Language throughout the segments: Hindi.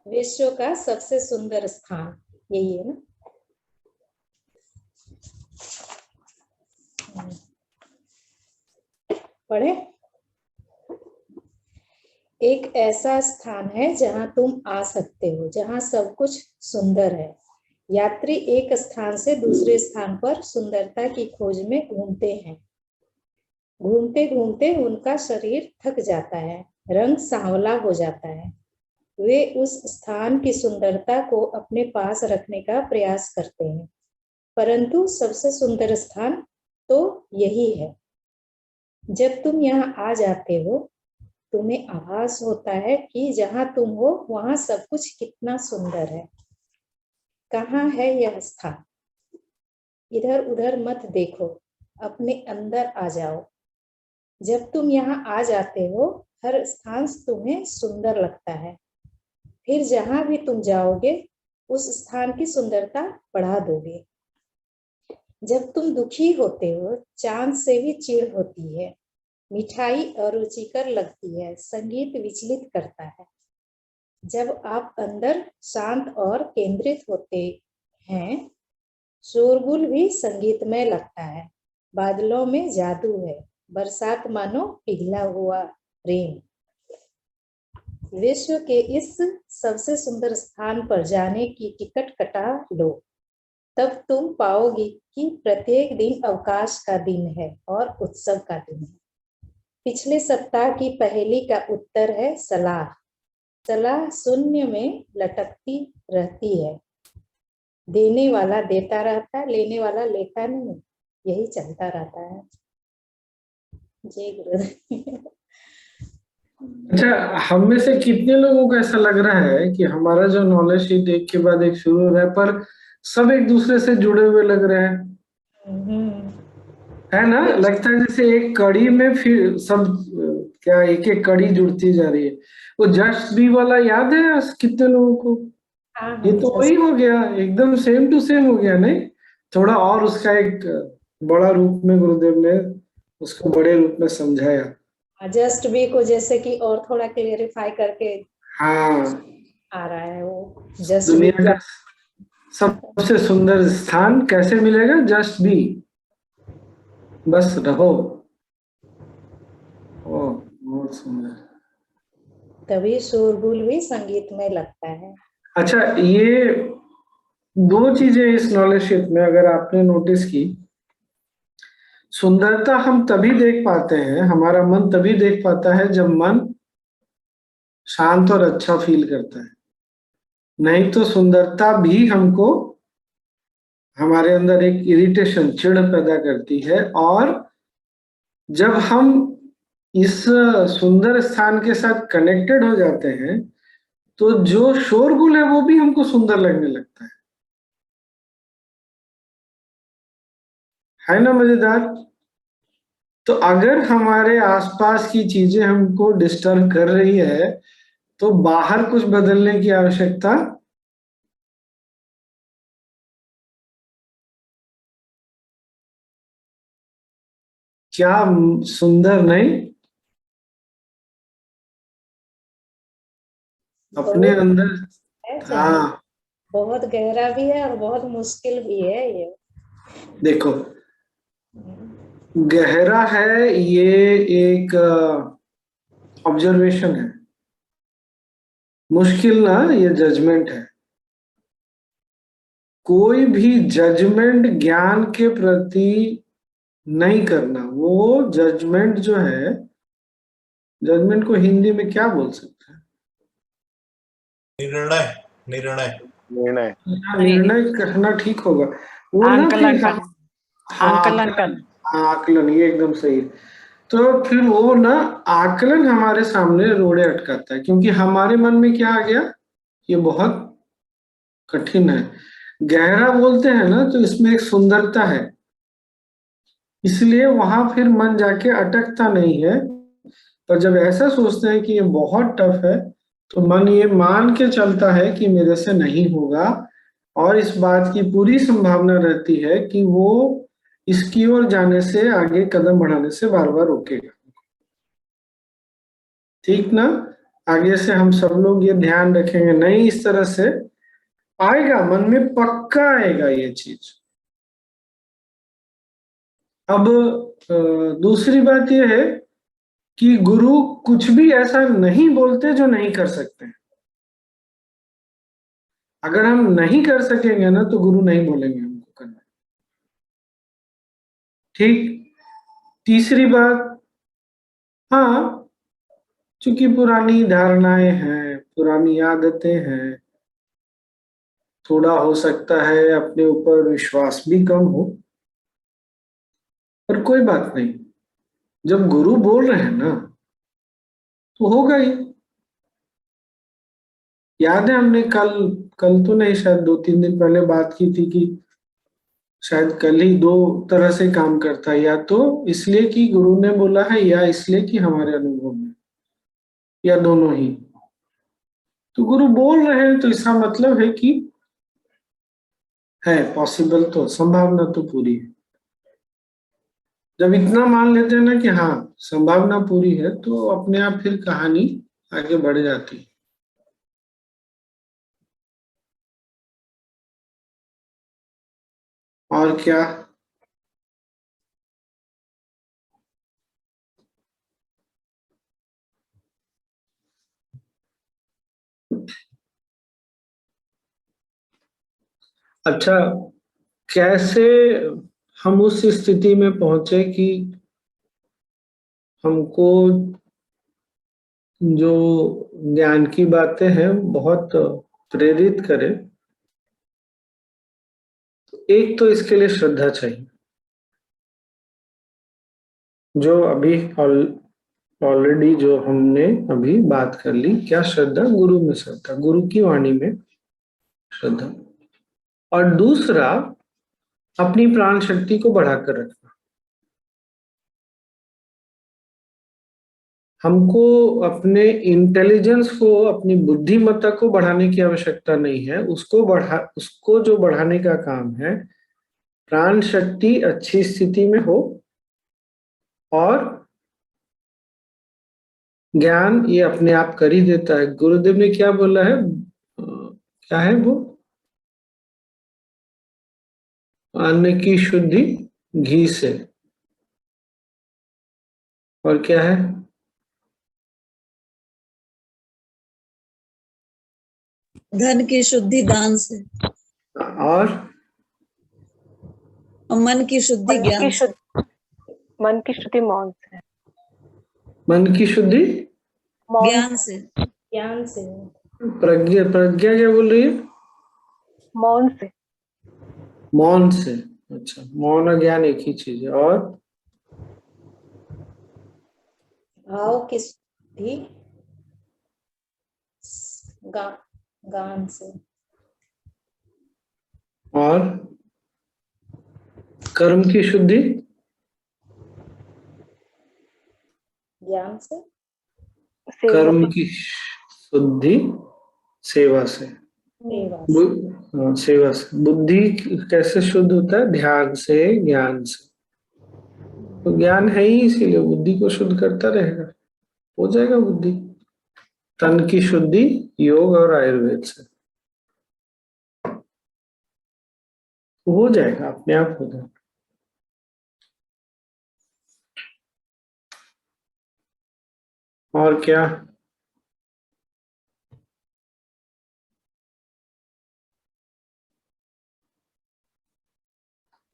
विश्व का सबसे सुंदर स्थान यही है ना। पढ़े। एक ऐसा स्थान है जहां तुम आ सकते हो, जहां सब कुछ सुंदर है। यात्री एक स्थान से दूसरे स्थान पर सुंदरता की खोज में घूमते हैं। घूमते घूमते उनका शरीर थक जाता है, रंग सांवला हो जाता है। वे उस स्थान की सुंदरता को अपने पास रखने का प्रयास करते हैं, परंतु सबसे सुंदर स्थान तो यही है। जब तुम यहाँ आ जाते हो, तुम्हें आभास होता है कि जहाँ तुम हो वहां सब कुछ कितना सुंदर है। कहाँ है यह स्थान? इधर उधर मत देखो, अपने अंदर आ जाओ। जब तुम यहाँ आ जाते हो, हर स्थान तुम्हें सुंदर लगता है। फिर जहां भी तुम जाओगे, उस स्थान की सुंदरता बढ़ा दोगे। जब तुम दुखी होते हो, चांद से भी चिढ़ होती है। मिठाई अरुचिकर लगती है, संगीत विचलित करता है। जब आप अंदर शांत और केंद्रित होते हैं, शोरगुल भी संगीतमय लगता है। बादलों में जादू है, बरसात मानो पिघला हुआ प्रेम। विश्व के इस सबसे सुंदर स्थान पर जाने की टिकट कटा लो, तब तुम पाओगे कि प्रत्येक दिन अवकाश का दिन है और उत्सव का दिन है। पिछले सप्ताह की पहेली का उत्तर है सलाह। सलाह शून्य में लटकती रहती है। देने वाला देता रहता है, लेने वाला लेता नहीं। यही चलता रहता है। जय गुरुदेव। अच्छा, हम में से कितने लोगों को ऐसा लग रहा है कि हमारा जो नॉलेज शीट एक के बाद एक शुरू हो रहा है, पर सब एक दूसरे से जुड़े हुए लग रहे हैं? है ना? लगता है जैसे एक कड़ी में फिर सब क्या एक एक कड़ी जुड़ती जा रही है। वो जस्ट बी वाला याद है कितने लोगों को? ये तो वही हो गया, एकदम सेम टू सेम हो गया। नहीं, थोड़ा और उसका एक बड़ा रूप में गुरुदेव ने उसको बड़े रूप में समझाया। जस्ट बी को जैसे कि और थोड़ा क्लेरिफाई करके हाँ, आ रहा है वो जस्ट बी। दुनिया का सबसे सुंदर स्थान कैसे मिलेगा? जस्ट बी, बस रहो। ओ, बहुत सुंदर। तभी शोरगुल भी संगीत में लगता है। अच्छा, ये दो चीजें इस नॉलेज शीट में अगर आपने नोटिस की, सुंदरता हम तभी देख पाते हैं, हमारा मन तभी देख पाता है जब मन शांत और अच्छा फील करता है। नहीं तो सुंदरता भी हमको, हमारे अंदर एक इरिटेशन, चिढ़ पैदा करती है। और जब हम इस सुंदर स्थान के साथ कनेक्टेड हो जाते हैं, तो जो शोरगुल है वो भी हमको सुंदर लगने लगता है ना? मजेदार। तो अगर हमारे आसपास की चीजें हमको डिस्टर्ब कर रही है, तो बाहर कुछ बदलने की आवश्यकता क्या? सुंदर नहीं? अपने बहुत अंदर। है हाँ, चाहिए। बहुत गहरा भी है और बहुत मुश्किल भी है ये। देखो, गहरा है ये एक ऑब्जर्वेशन है, मुश्किल ना ये जजमेंट है। कोई भी जजमेंट ज्ञान के प्रति नहीं करना, वो जजमेंट जो है, जजमेंट को हिंदी में क्या बोल सकते हैं? निर्णय। निर्णय। निर्णय। निर्णय करना ठीक होगा। वो ना फिर आंकलन हम, करना। हाँ, आंकलन करना। आकलन, ये एकदम सही है। तो फिर वो ना आकलन हमारे सामने रोड़े अटकाता है, क्योंकि हमारे मन में क्या आ गया, ये बहुत कठिन है। गहरा बोलते हैं ना, तो इसमें एक सुंदरता है, इसलिए वहां फिर मन जाके अटकता नहीं है। पर जब ऐसा सोचते हैं कि ये बहुत टफ है, तो मन ये मान के चलता है कि मेरे से नहीं होगा, और इस बात की पूरी संभावना रहती है कि वो इसकी ओर जाने से, आगे कदम बढ़ाने से बार बार रोकेगा। ठीक ना? आगे से हम सब लोग ये ध्यान रखेंगे, नहीं इस तरह से आएगा, मन में पक्का आएगा ये चीज। अब दूसरी बात यह है कि गुरु कुछ भी ऐसा नहीं बोलते जो नहीं कर सकते। अगर हम नहीं कर सकेंगे ना तो गुरु नहीं बोलेंगे हमको करना। ठीक। तीसरी बात, हाँ, चूंकि पुरानी धारणाएं हैं, पुरानी आदतें हैं, थोड़ा हो सकता है अपने ऊपर विश्वास भी कम हो, पर कोई बात नहीं। जब गुरु बोल रहे हैं ना तो होगा ही। याद है हमने कल कल तो नहीं, शायद 2-3 दिन पहले बात की थी कि शायद कल ही दो तरह से काम करता है, या तो इसलिए कि गुरु ने बोला है या इसलिए कि हमारे अनुभव में, या दोनों ही। तो गुरु बोल रहे हैं तो इसका मतलब है कि है पॉसिबल, तो संभावना तो पूरी है। जब इतना मान लेते हैं ना कि हाँ संभावना पूरी है, तो अपने आप फिर कहानी आगे बढ़ जाती है। और क्या। अच्छा, कैसे हम उस स्थिति में पहुंचे कि हमको जो ज्ञान की बातें हैं बहुत प्रेरित करे। एक तो इसके लिए श्रद्धा चाहिए, जो अभी ऑलरेडी जो हमने अभी बात कर ली। क्या श्रद्धा? गुरु में श्रद्धा, गुरु की वाणी में श्रद्धा। और दूसरा, अपनी प्राण शक्ति को बढ़ाकर रखना। हमको अपने इंटेलिजेंस को, अपनी बुद्धिमत्ता को बढ़ाने की आवश्यकता नहीं है। उसको जो बढ़ाने का काम है, प्राण शक्ति अच्छी स्थिति में हो और ज्ञान ये अपने आप कर ही देता है। गुरुदेव ने क्या बोला है, क्या है वो? अन्न की शुद्धि घी से। और क्या है? धन की शुद्धि दान से, और मन की शुद्धि ज्ञान से। मन की शुद्धि मौन से। मन की शुद्धि ज्ञान से। ज्ञान से। प्रज्ञा प्रज्ञा क्या बोल रही है? मौन से। मौन से। अच्छा, मौन और ज्ञान एक ही चीज है। और भाव की शुद्धि गान से। और कर्म की शुद्धि ज्ञान से। कर्म की शुद्धि सेवा से। सेवा से। बुद्धि कैसे शुद्ध होता है? ध्यान से, ज्ञान से। तो ज्ञान है ही, इसीलिए बुद्धि को शुद्ध करता रहेगा, हो जाएगा बुद्धि। तन की शुद्धि योग और आयुर्वेद से हो जाएगा, अपने आप हो जाएगा। और क्या?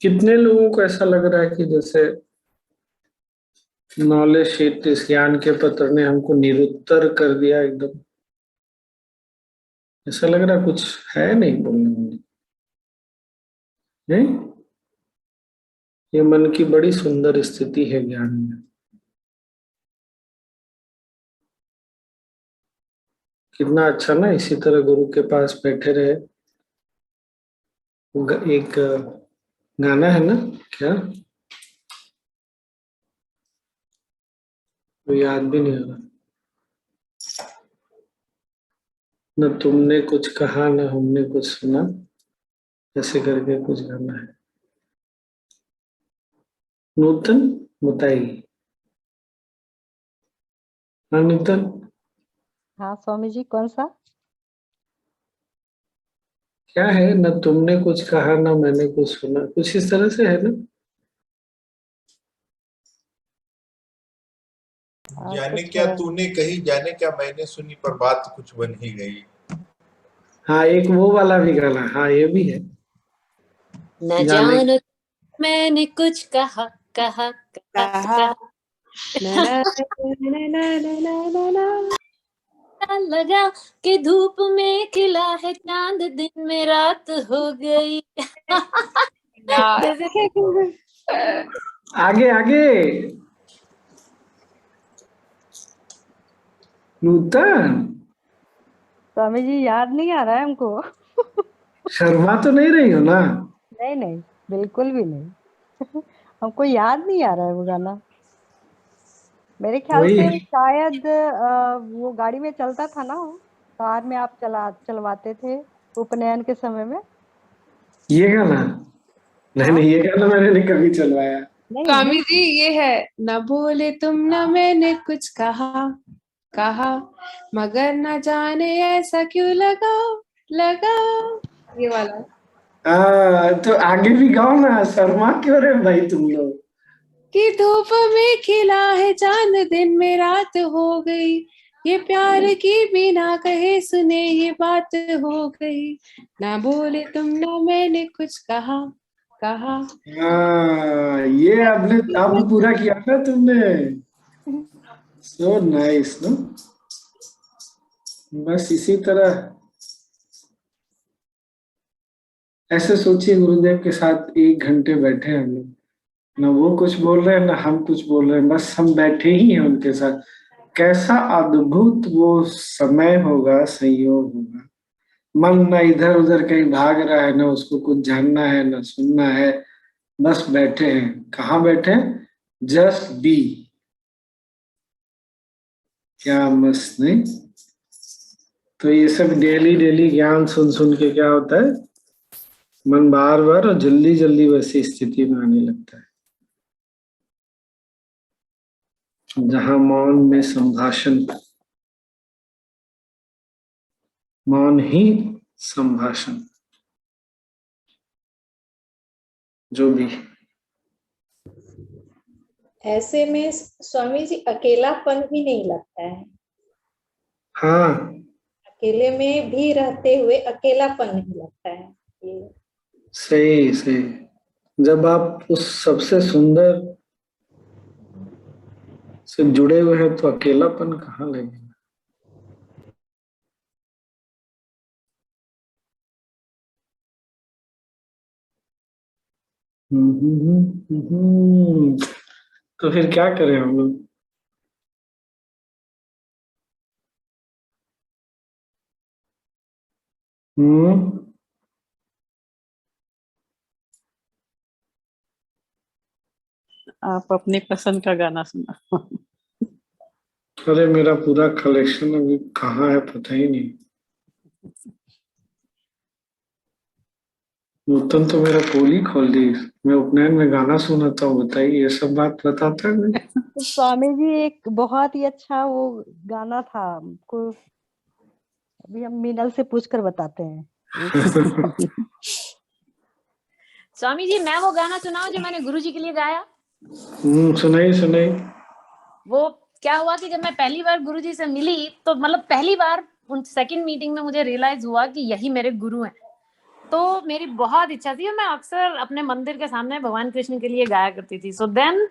कितने लोगों को ऐसा लग रहा है कि जैसे नॉलेज शीट, इस ज्ञान के पत्र ने हमको निरुत्तर कर दिया एकदम? ऐसा लग रहा है कुछ है नहीं बोलने में, नहीं? ये मन की बड़ी सुंदर स्थिति है ज्ञान में। कितना अच्छा ना, इसी तरह गुरु के पास बैठे रहे। एक गाना है ना, क्या तो याद भी नहीं आ रहा। न तुमने कुछ कहा न हमने कुछ सुना, ऐसे करके कुछ गाना है। नूतन बताएगी। हाँ नूतन। हाँ स्वामी जी, कौन सा? क्या है ना, तुमने कुछ कहा ना मैंने कुछ सुना, कुछ इस तरह से है ना। जाने कुछ क्या तूने कही, जाने क्या मैंने सुनी, पर बात कुछ बन ही गई। हाँ, एक वो वाला भी गाना, हाँ ये भी है। न जाने जानो मैंने कुछ कहा कहा कहा कहा कहा ना ना ना ना ना ना ना ना। लगा कि धूप में खिला है चांद, दिन में रात हो गई। जैसे आगे आगे। नूतन, स्वामी जी याद नहीं आ रहा है हमको। शर्मा तो नहीं रही हो ना? नहीं नहीं, बिल्कुल भी नहीं। हमको याद नहीं आ रहा है वो गाना। मेरे ख्याल वही से शायद वो गाड़ी में चलता था ना, कार में आप चलवाते थे उपनयन के समय में। ये गाना, नहीं हाँ, नहीं, ये गाना मैंने नहीं कभी चलवाया। नहीं स्वामी नहीं। जी ये है, न बोले तुम न मैंने कुछ कहा कहा, मगर न जाने ऐसा क्यों लगा लगा, ये वाला। तो आगे भी गाओ ना, शर्मा क्यों रहे भाई तुम लोग। कि धूप में खिला है चांद, दिन में रात हो गई, ये प्यार की बिना कहे सुने ये बात हो गई, ना बोले तुम ना मैंने कुछ कहा कहा। हाँ, ये आपने अब पूरा किया ना तुमने। So nice no. बस इसी तरह ऐसे सोचिए, गुरुदेव के साथ 1 घंटे बैठे हम लोग, ना वो कुछ बोल रहे हैं ना हम कुछ बोल रहे हैं, बस हम बैठे ही हैं उनके साथ। कैसा अद्भुत वो समय होगा, संयोग होगा। मन ना इधर उधर कहीं भाग रहा है, ना उसको कुछ जानना है ना सुनना है, बस बैठे हैं। कहाँ बैठे हैं? Just be. क्या मस्त नहीं? तो ये सब डेली डेली ज्ञान सुन सुन के क्या होता है, मन बार बार और जल्दी जल्दी वैसी स्थिति में आने लगता है जहां मौन में संभाषण, मौन ही संभाषण, जो भी। ऐसे में स्वामी जी अकेलापन भी नहीं लगता है। हाँ, अकेले में भी रहते हुए अकेलापन नहीं लगता है। ये सही सही। जब आप उस सबसे सुंदर से जुड़े हुए हैं तो अकेलापन कहाँ लगेगा। तो फिर क्या करें हम लोग? हम्म। आप अपनी पसंद का गाना सुना। अरे मेरा पूरा कलेक्शन अभी कहाँ है पता ही नहीं। नूतन तो मेरा पोल ही खोल दी। मैं उपनयन में गाना सुनाता हूँ, बताइए ये सब बात बताता है मैं। तो स्वामी जी एक बहुत ही अच्छा वो गाना था, हमको अभी हम मीनल से पूछकर बताते हैं। स्वामी जी मैं वो गाना सुनाऊं जो मैंने गुरुजी के लिए गाया। सुनाई सुनाई। वो क्या हुआ कि जब मैं पहली बार गुरुजी से मिली, तो मतलब पहली बार उन सेकंड मीटिंग में मुझे रियलाइज हुआ कि यही मेरे गुरु हैं। तो मेरी बहुत इच्छा थी और मैं अक्सर अपने मंदिर के सामने भगवान कृष्ण के लिए गाया करती थी। So then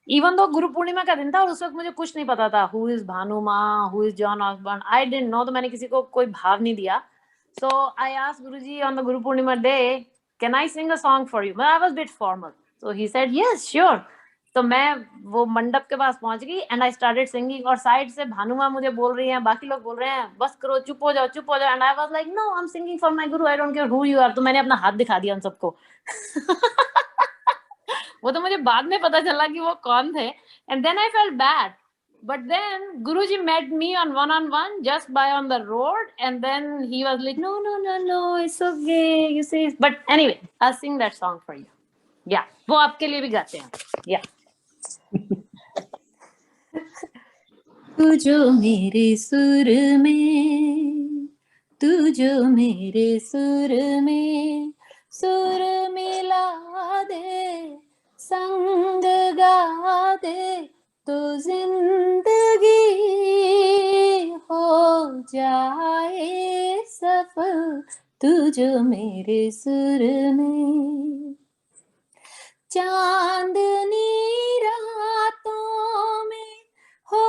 even though Guru Purnima का दिन था और उस वक्त मुझे कुछ नहीं पता था who is Bhanuma, who is John Osborne, I didn't know. तो मैंने किसी को कोई भाव नहीं दिया। So I asked Guruji on the Guru Purnima day, can I sing a song for you. I was bit formal, so he said yes sure. तो मैं वो मंडप के पास पहुंच गई एंड आई स्टार्टेड सिंगिंग, और साइड से भानुमा मुझे बोल रही हैं, बाकी लोग बोल रहे हैं बस करो, चुप हो जाओ चुप हो जाओ। And I was like no, I am singing for my guru, I don't care who you are. तो मैंने अपना हाथ दिखा दिया उन सबको। वो तो मुझे बाद में पता चला कि वो कौन थे। And then I felt bad, but then Guruji met me on one just by on the road, and then he was like no no no no it's okay you see, but anyway I'll sing that song for you. Yeah, वो आपके लिए भी गाते हैं। Yeah. तू जो मेरे सुर में, तू जो मेरे सुर में सुर मिला दे, संग गा दे तो जिंदगी हो जाए सफल। तू जो मेरे सुर में, चांदनी रातों में हो,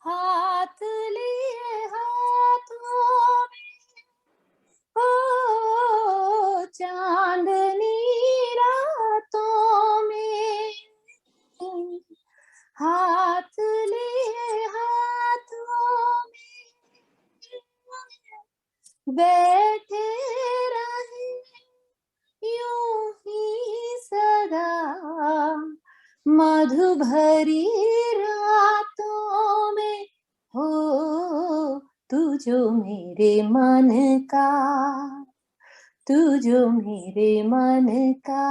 हाथ लिए हाथों में हो, चांदनी रातों में हाथ लिए हाथों में बैठे रहे यूं ही सदा, मधु भरी रातों में हो। तू जो मेरे मन का, तू जो मेरे मन का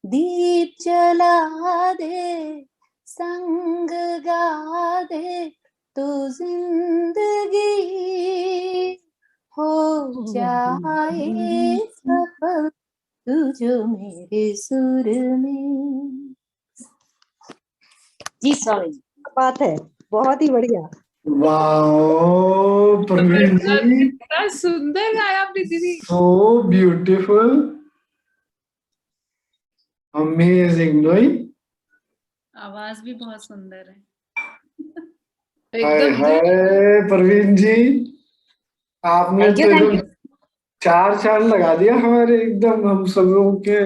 दीप जला दे, संग गा दे तो जिंदगी हो जाए सफल। तू जो मेरे सुर में। जी स्वामी जी। बात है, बहुत ही बढ़िया। वाओ प्रवीण जी, कितना सुंदर गाया आपने दीदी। So beautiful, amazing. नहीं, आवाज भी बहुत सुंदर है। हाय एकदम हाय प्रवीण जी, आपने Thank you, तो thank एकदम चार चांद लगा दिया हमारे, एकदम हम सब लोगों के।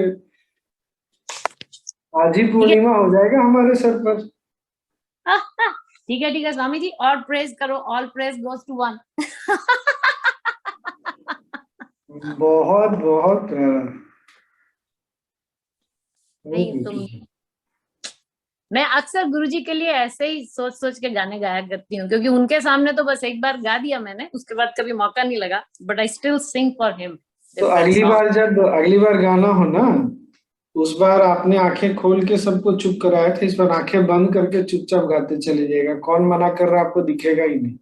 आज ही पूर्णिमा हो जाएगा हमारे सर पर। ठीक है स्वामी जी, और प्रेज करो, all praise goes to one. बहुत बहुत प्यारा। नहीं तुम, मैं अक्सर गुरुजी के लिए ऐसे ही सोच सोच के गाने गाया करती हूँ, क्योंकि उनके सामने तो बस एक बार गा दिया मैंने, उसके बाद कभी मौका नहीं लगा, but I still sing for him. तो अगली बार जब अगली बार गाना हो ना, उस बार आपने आंखें खोल के सबको चुप कराया था, इस बार आंखें बंद करके चुपचाप गाते चले जाएगा। कौन मना कर रहा है, आपको दिखेगा ही नहीं।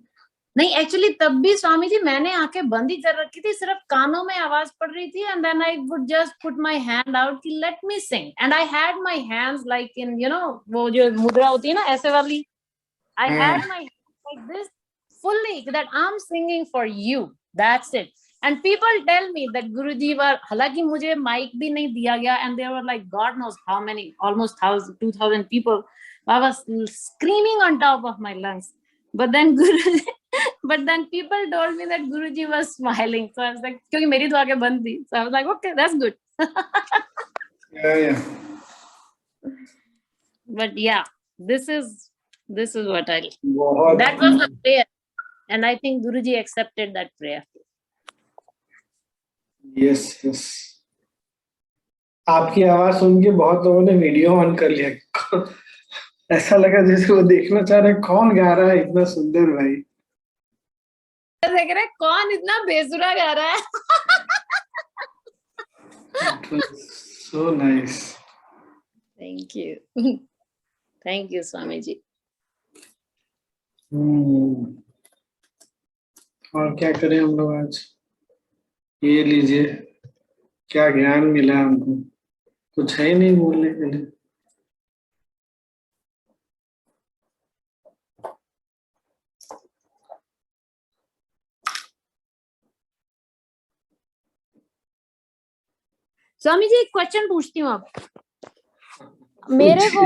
नहीं, एक्चुअली तब भी स्वामी जी मैंने आंखें बंद ही कर रखी थी, सिर्फ कानों में आवाज पड़ रही थी, and then I would just put my hand out कि let me sing, and I had my hands like in you know, वो जो मुद्रा होती है ना ऐसे वाली, I had my like this fully that I'm singing for you, that's it. And people tell me that Guruji were, हालांकि मुझे माइक भी नहीं दिया गया, and there were like God knows how many, almost 2,000 people. I was screaming on top of my lungs, but then but then people told me that Guruji was smiling, so I was like, क्योंकि मेरी तो आंखें बंद थी, so I was like, okay, that's good. yeah. But yeah, this is what I, बहुत that was the prayer, and I think Guruji accepted that prayer. Yes yes. आपकी आवाज सुन के बहुत लोगों ने वीडियो ऑन कर लिया। ऐसा लगा जैसे वो देखना चाह रहे कौन गा रहा है इतना सुंदर भाई। देख रहे कौन इतना बेसुरा गा रहा है। So nice. Thank you. Thank you, Swami ji. और क्या करें हम लोग आज? ये लीजिए, क्या ज्ञान मिला हमको, कुछ है ही नहीं बोलने के लिए। स्वामी जी एक क्वेश्चन पूछती हूँ आप, मेरे को,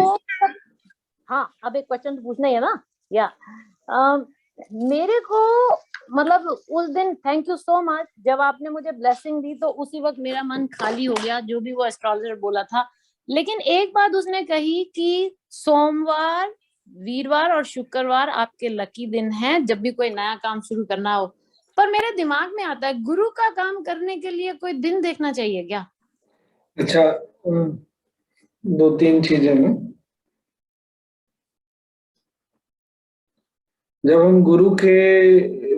हाँ अब एक क्वेश्चन पूछना है ना, या मेरे को मतलब उस दिन थैंक यू सो मच, जब आपने मुझे ब्लेसिंग दी तो उसी वक्त मेरा मन खाली हो गया, जो भी वो एस्ट्रोलॉजर बोला था। लेकिन एक बात उसने कही कि सोमवार, वीरवार और शुक्रवार आपके लकी दिन हैं जब भी कोई नया काम शुरू करना हो। पर मेरे दिमाग में आता है गुरु का काम करने के लिए कोई दिन देखना चाहिए क्या? अच्छा, दो तीन चीजें ना, जब हम गुरु के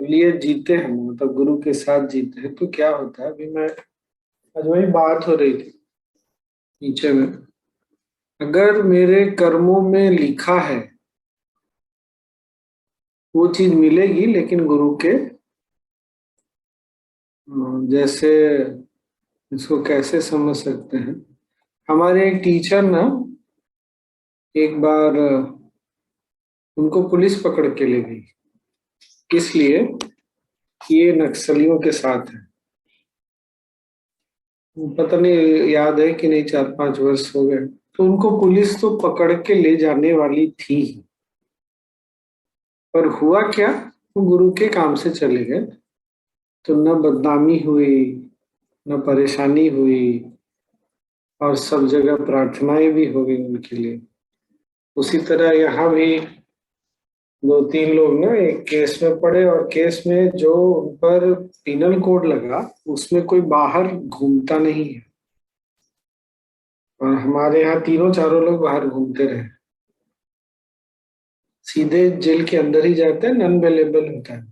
लिए जीते हैं, मतलब गुरु के साथ जीते हैं, तो क्या होता है, अभी मैं आज वही बात हो रही थी नीचे में, अगर मेरे कर्मों में लिखा है वो चीज मिलेगी, लेकिन गुरु के जैसे, इसको कैसे समझ सकते हैं, हमारे एक टीचर ना एक बार उनको पुलिस पकड़ के ले गई, किस लिए? ये नक्सलियों के साथ है। पता नहीं याद है कि नहीं, 4-5 वर्ष हो गए। तो उनको पुलिस तो पकड़ के ले जाने वाली थी, पर हुआ क्या, वो गुरु के काम से चले गए, तो न बदनामी हुई, न परेशानी हुई, और सब जगह प्रार्थनाएं भी हो गई उनके लिए। उसी तरह यहाँ भी 2-3 लोग ना एक केस में पड़े, और केस में जो उन पर पिनल कोड लगा, उसमें कोई बाहर घूमता नहीं है, और हमारे यहाँ 3-4 लोग बाहर घूमते रहे, सीधे जेल के अंदर ही जाते हैं, नॉन अवेलेबल होता है।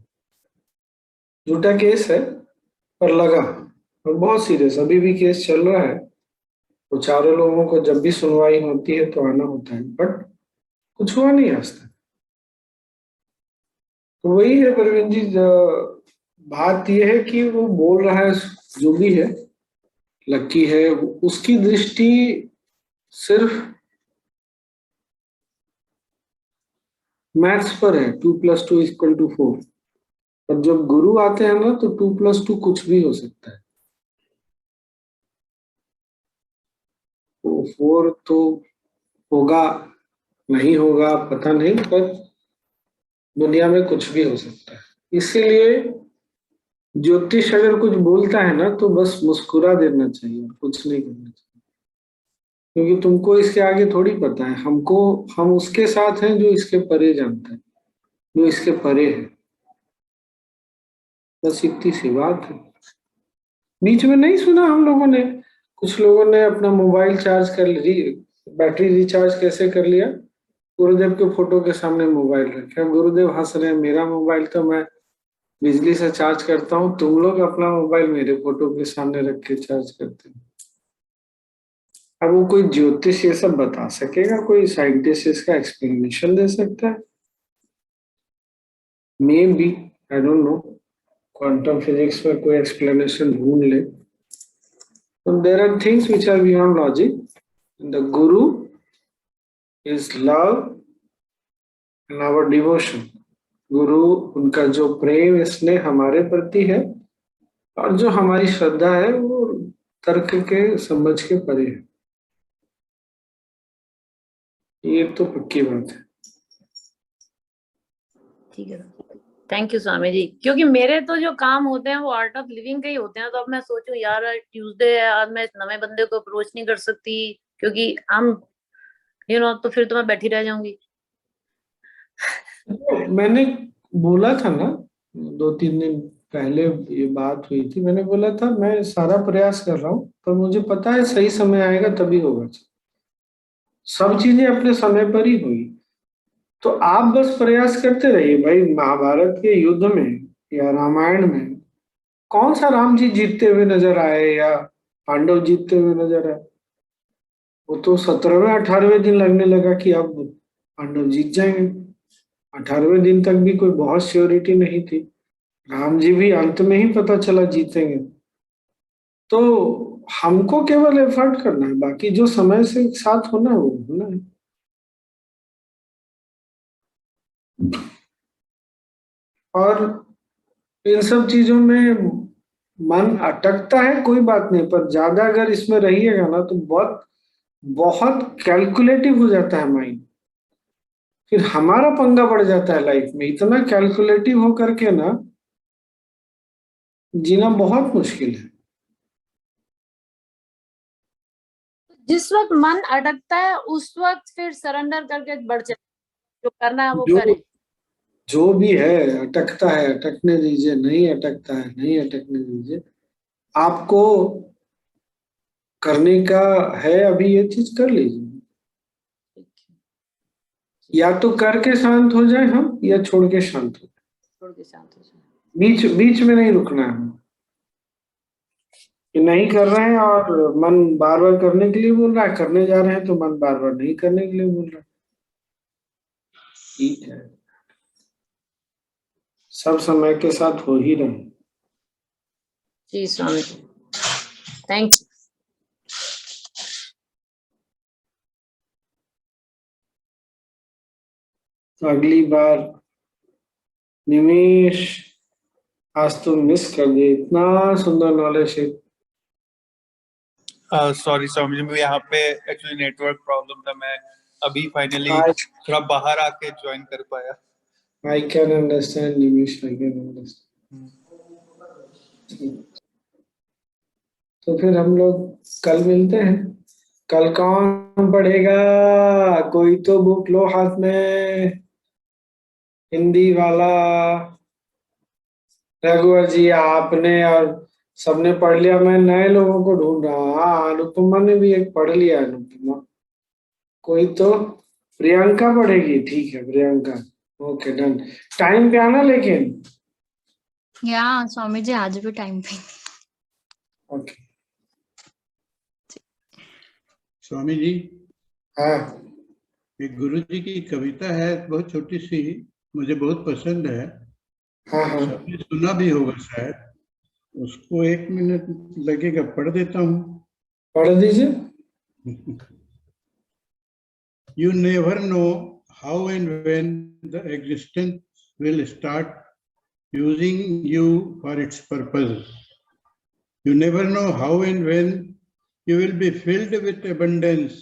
झूठा केस है पर लगा, और बहुत सीरियस, अभी भी केस चल रहा है। वो 4 लोगों को जब भी सुनवाई होती है तो आना होता है, बट कुछ हुआ नहीं आज तक। तो वही है प्रवीण जी, बात यह है कि वो बोल रहा है, जो भी है लकी है, उसकी दृष्टि सिर्फ मैथ्स पर है, 2 + 2 = 4। पर जब गुरु आते हैं ना, तो 2 + 2 कुछ भी हो सकता है। तो 4 तो होगा, नहीं होगा पता नहीं, पर दुनिया में कुछ भी हो सकता है। इसीलिए ज्योतिष अगर कुछ बोलता है ना, तो बस मुस्कुरा देना चाहिए, कुछ नहीं करना चाहिए, क्योंकि तुमको इसके आगे थोड़ी पता है। हम उसके साथ हैं जो इसके परे जानता है, जो इसके परे है। बस इतनी सी बात है। बीच में नहीं सुना हम लोगों ने, कुछ लोगों ने अपना मोबाइल चार्ज कर बैटरी रिचार्ज कैसे कर लिया? गुरुदेव के फोटो के सामने मोबाइल रखे, गुरुदेव हंस रहे हैं, मेरा मोबाइल तो मैं बिजली से चार्ज करता हूँ, तुम लोग अपना मोबाइल मेरे फोटो के सामने रख के चार्ज करते हो। अब वो कोई ज्योतिष ये सब बता सकेगा? कोई साइंटिस्ट इसका एक्सप्लेनेशन दे सकता है? May be, I don't know, quantum physics में कोई एक्सप्लेनेशन ढूंढ ले। So there are things which are beyond logic. The Guru is love and our devotion. गुरु, उनका जो प्रेम स्नेह हमारे प्रति है, और जो हमारी श्रद्धा है, वो तर्क के समझ के परे है। ये तो पक्की बात है। ठीक है, थैंक यू स्वामी जी। क्योंकि मेरे तो जो काम होते हैं वो आर्ट ऑफ लिविंग के ही होते हैं, तो अब मैं सोचूं यार ट्यूसडे है, आज मैं इस नए बंदे को अप्रोच नहीं कर सकती, क्योंकि हम तो फिर तो मैं बैठी रह जाऊंगी। मैंने बोला था ना, 2-3 दिन पहले ये बात हुई थी, मैंने बोला था मैं सारा प्रयास कर रहा हूँ, पर मुझे पता है सही समय आएगा तभी होगा। सब चीजें अपने समय पर ही हुई, तो आप बस प्रयास करते रहिए भाई। महाभारत के युद्ध में या रामायण में कौन सा राम जी जीतते हुए नजर आए या पांडव जीतते हुए नजर आए? वो तो 17वें-18वें दिन लगने लगा कि अब पांडव जीत जाएंगे। 18वें दिन तक भी कोई बहुत श्योरिटी नहीं थी, राम जी भी अंत में ही पता चला जीतेंगे। तो हमको केवल एफर्ट करना है, बाकी जो समय से साथ होना है वो होना है। और इन सब चीजों में मन अटकता है, कोई बात नहीं, पर ज्यादा अगर इसमें रहिएगा ना, तो बहुत बहुत कैलकुलेटिव हो जाता है माइंड, फिर हमारा पंगा बढ़ जाता है लाइफ में। इतना कैलकुलेटिव हो करके ना जीना बहुत मुश्किल है। जिस वक्त मन अटकता है उस वक्त फिर सरेंडर करके बढ़ चले, जो करना है वो जो करें। जो भी है, अटकता है अटकने दीजिए, नहीं अटकता है नहीं अटकने दीजिए। आपको करने का है अभी, ये चीज कर लीजिए। या तो करके शांत हो जाए हम, या छोड़ के शांत हो जाए। बीच में नहीं रुकना है। कि नहीं कर रहे हैं और मन बार बार करने के लिए बोल रहा है, करने जा रहे हैं तो मन बार बार नहीं करने के लिए बोल रहा है। ठीक है। सब समय के साथ हो ही रहे। जी स्वामी जी, थैंक यू। तो अगली बार निमेश, आज तो मिस कर दिए, इतना सुंदर नॉलेज है। सॉरी स्वामी जी, मैं यहाँ पे एक्चुअली नेटवर्क प्रॉब्लम था, मैं अभी फाइनली थोड़ा बाहर आके ज्वाइन कर पाया। I can understand Nimesh, I can understand। तो फिर हम लोग कल मिलते हैं। कल कौन पढ़ेगा? कोई तो बुक लो हाथ में, हिंदी वाला। रघुवर जी, आपने और सबने पढ़ लिया, मैं नए लोगों को ढूंढ रहा हूँ। हाँ, अनुपमा ने भी एक पढ़ लिया। अनुपमा, कोई तो। प्रियंका पढ़ेगी, ठीक है प्रियंका, ओके डन। टाइम पे आना लेकिन। या स्वामी जी आज भी टाइम पे। ओके स्वामी जी, हाँ, एक गुरु जी की कविता है, बहुत छोटी सी, मुझे बहुत पसंद है। हाँ हाँ, सबने सुना भी होगा शायद, उसको 1 मिनट लगेगा, पढ़ देता हूँ। पढ़ दीजिए। You never know how and when the existence will start using you for its purpose. You never know how and when you will be filled with abundance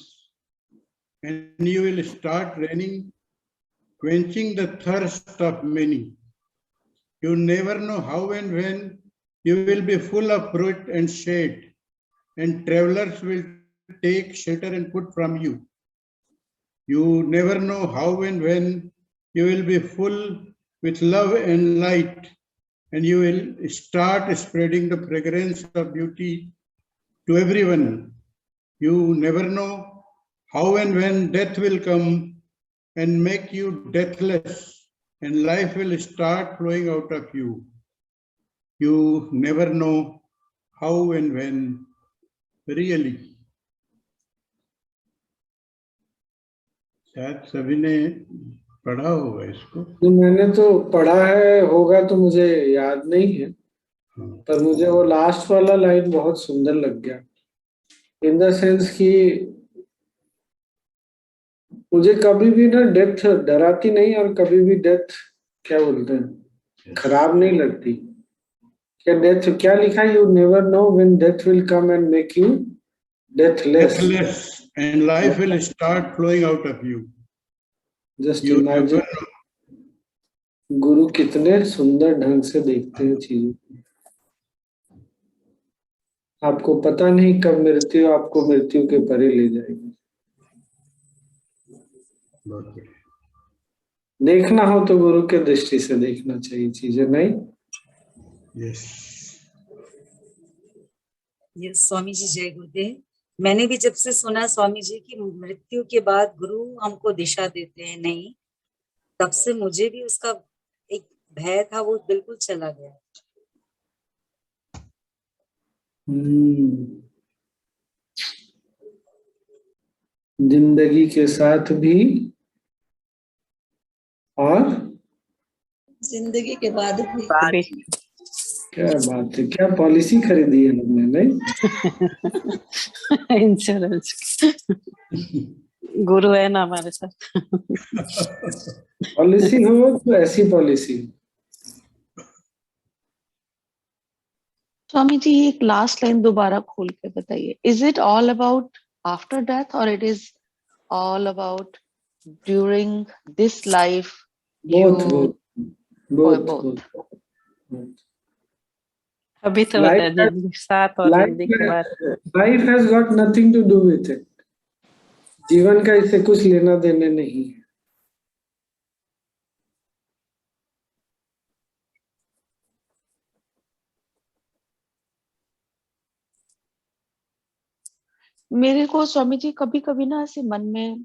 and you will start raining, quenching the thirst of many. You never know how and when you will be full of fruit and shade, and travelers will take shelter and food from you. You never know how and when you will be full with love and light, and you will start spreading the fragrance of beauty to everyone. You never know how and when death will come and make you deathless, and life will start flowing out of you. You never know how and when, really. शायद सभी ने पढ़ा होगा इसको। मैंने तो पढ़ा है, होगा तो मुझे याद नहीं है, पर मुझे वो लास्ट वाला लाइन बहुत सुंदर लग गया। इन द सेंस कि मुझे कभी भी ना डेथ डराती नहीं, और कभी भी डेथ क्या बोलते हैं, खराब नहीं लगती। क्या डेथ, क्या लिखा है? You never know when death will come and make you deathless, and life will start flowing out of you. Just imagine, गुरु कितने सुंदर ढंग से देखते हैं चीजों को। आपको पता नहीं कब मृत्यु आपको मृत्यु के परे ले जाएगी। देखना हो तो गुरु के दृष्टि से देखना चाहिए चीजें, नहीं? यस यस स्वामी जी, जय गुरुदेव। मैंने भी जब से सुना स्वामी जी की मृत्यु के बाद गुरु हमको दिशा देते हैं, नहीं, तब से मुझे भी उसका एक भय था, वो बिल्कुल चला गया। जिंदगी के साथ भी और जिंदगी के बाद भी। क्या बात है, क्या पॉलिसी खरीदी है हमने, नहीं? इंश्योरेंस गुरु है ना हमारे साथ। पॉलिसी हो तो ऐसी पॉलिसी। स्वामी जी, एक लास्ट लाइन दोबारा खोल के बताइए। Is it all about after death और it is all about during this life? Both. अभी तो बता दीजिए, साथ और जिंदगी के बाद। Life has got nothing to do with it. जीवन का इससे कुछ लेना देना नहीं है। मेरे को स्वामी जी कभी कभी ना ऐसे मन में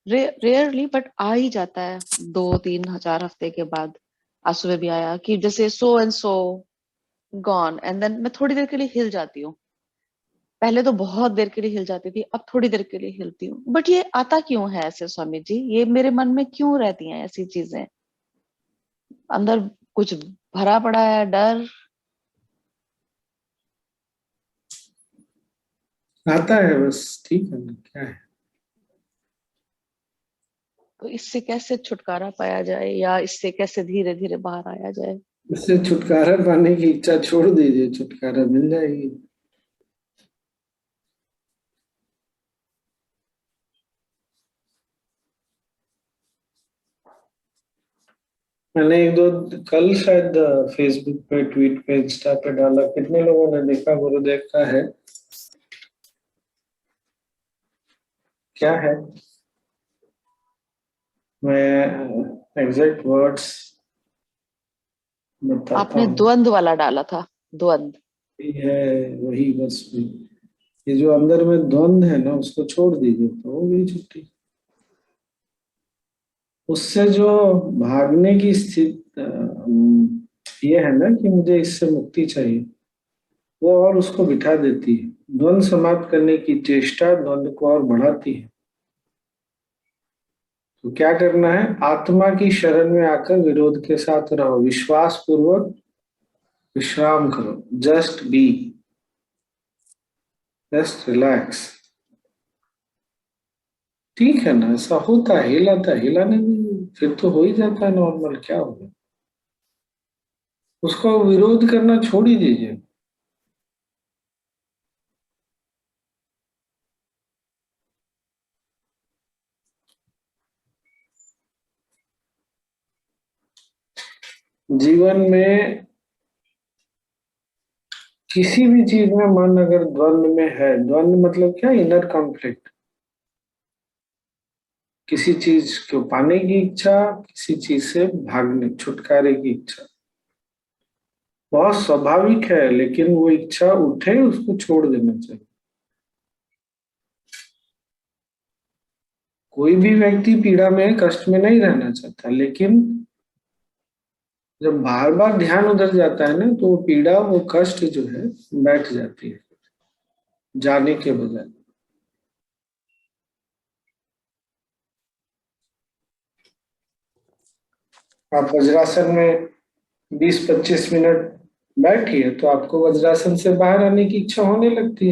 रेयरली बट आ ही जाता है, 2-3 हफ्ते के बाद। आज सुबह भी आया कि जैसे so and so gone, and then मैं थोड़ी देर के लिए हिल जाती हूँ। पहले तो बहुत देर के लिए हिल जाती थी, अब थोड़ी देर के लिए हिलती हूँ। बट ये आता क्यों है ऐसे स्वामी जी? ये मेरे मन में क्यों रहती हैं ऐसी चीजें? अंदर कुछ भरा पड़ा है, डर आता है बस, ठीक है ना, क्या है। तो इससे कैसे छुटकारा पाया जाए, या इससे कैसे धीरे धीरे बाहर आया जाए? इससे छुटकारा पाने की इच्छा छोड़ दीजिए, छुटकारा मिल जाएगी। मैंने एक दो कल शायद फेसबुक पे, ट्वीट पे, इंस्टा पे डाला, कितने लोगों ने देखा? गुरुदेव का है, क्या है, मैं एग्जैक्ट वर्ड्स बताता आपने हूँ। द्वंद वाला डाला था, द्वंद। है वही, बस ये जो अंदर में द्वंद है ना, उसको छोड़ दीजिए तो हो गई छुट्टी। उससे जो भागने की स्थिति ये है ना कि मुझे इससे मुक्ति चाहिए, वो और उसको बिठा देती है। द्वंद समाप्त करने की चेष्टा द्वंद को और बढ़ाती है। तो क्या करना है? आत्मा की शरण में आकर विरोध के साथ रहो, विश्वास पूर्वक विश्राम करो, जस्ट बी, जस्ट रिलैक्स। ठीक है ना, ऐसा होता है, हिलाता है, हिलाने में फिर तो हो ही जाता है नॉर्मल, क्या होगा। उसको विरोध करना छोड़ ही दीजिए। जीवन में किसी भी चीज में मन अगर द्वंद में है, द्वंद मतलब क्या? Inner conflict. किसी चीज को पाने की इच्छा, किसी चीज से भागने, छुटकारे की इच्छा, बहुत स्वाभाविक है, लेकिन वो इच्छा उठे, उसको छोड़ देना चाहिए। कोई भी व्यक्ति पीड़ा में, कष्ट में नहीं रहना चाहता, लेकिन जब बार बार ध्यान उधर जाता है ना, तो वो पीड़ा, वो कष्ट जो है बैठ जाती है जाने के बजाय। आप वज्रासन में 20-25 मिनट बैठिए तो आपको वज्रासन से बाहर आने की इच्छा होने लगती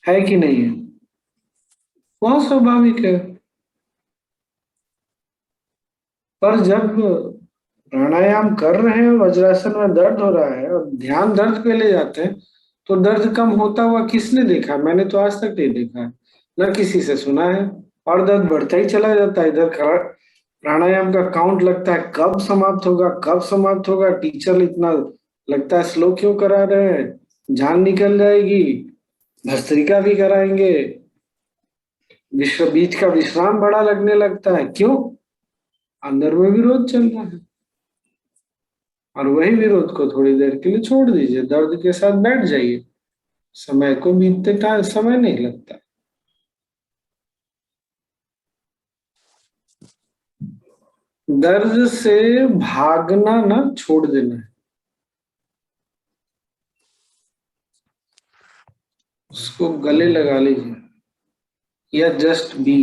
है कि नहीं है? बहुत स्वाभाविक है। पर जब प्राणायाम कर रहे हैं, वज्रासन में दर्द हो रहा है और ध्यान दर्द पे ले जाते हैं, तो दर्द कम होता हुआ किसने देखा? मैंने तो आज तक नहीं देखा, न किसी से सुना है। और दर्द बढ़ता ही चला जाता है। इधर प्राणायाम का काउंट लगता है, कब समाप्त होगा, कब समाप्त होगा। टीचर इतना लगता है स्लो क्यों करा रहे हैं, जान निकल जाएगी, भस्त्रिका भी कराएंगे, बीच का विश्राम बड़ा लगने लगता है। क्यों? अंदर में विरोध चल रहा है। और वही विरोध को थोड़ी देर के लिए छोड़ दीजिए, दर्द के साथ बैठ जाइए, समय को बीतते टाइम समय नहीं लगता। दर्द से भागना ना छोड़ देना है, उसको गले लगा लीजिए, या जस्ट बी,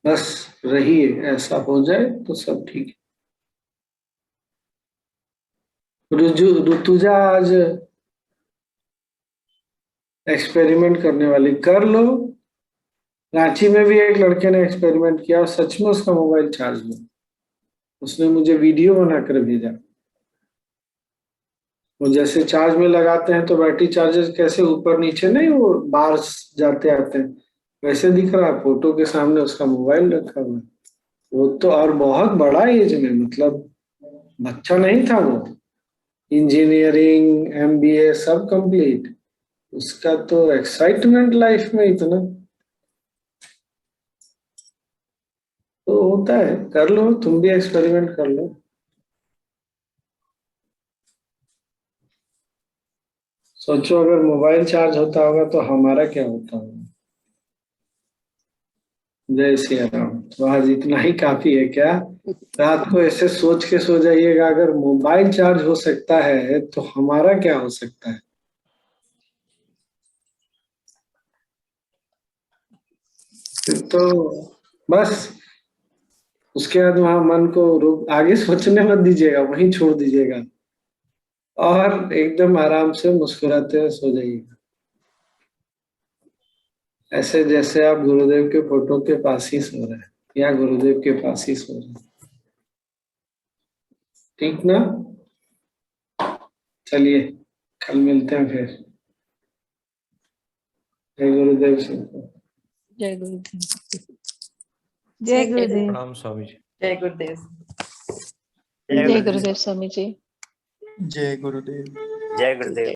बस रहिए, ऐसा हो जाए तो सब ठीक है। ऋतुजा आज एक्सपेरिमेंट करने वाली, कर लो। रांची में भी एक लड़के ने एक्सपेरिमेंट किया और सच में उसका मोबाइल चार्ज हुआ। उसने मुझे वीडियो बनाकर भेजा। वो जैसे चार्ज में लगाते हैं तो बैटरी चार्जर कैसे ऊपर नीचे नहीं, वो बाहर जाते आते हैं, वैसे दिख रहा है। फोटो के सामने उसका मोबाइल रखा हुआ है। वो तो और बहुत बड़ा एज में, मतलब बच्चा नहीं था वो, इंजीनियरिंग MBA सब कंप्लीट। उसका तो एक्साइटमेंट लाइफ में इतना तो होता है। कर लो, तुम भी एक्सपेरिमेंट कर लो। सोचो अगर मोबाइल चार्ज होता होगा तो हमारा क्या होता होगा। जय सिया राम। तो आज इतना ही काफी है क्या? रात को ऐसे सोच के सो जाइएगा, अगर मोबाइल चार्ज हो सकता है तो हमारा क्या हो सकता है। फिर तो बस उसके बाद वहां मन को आगे सोचने मत दीजिएगा, वहीं छोड़ दीजिएगा और एकदम आराम से मुस्कुराते हुए सो जाइएगा, ऐसे जैसे आप गुरुदेव के फोटो के पास ही सो रहे हैं या गुरुदेव के पास ही सो रहे हैं। ठीक ना? चलिए कल मिलते हैं फिर। जय गुरुदेव। जय गुरुदेव। जय गुरुदेव। प्रणाम स्वामी जी। जय गुरुदेव। जय गुरुदेव स्वामी जी। जय गुरुदेव। जय गुरुदेव।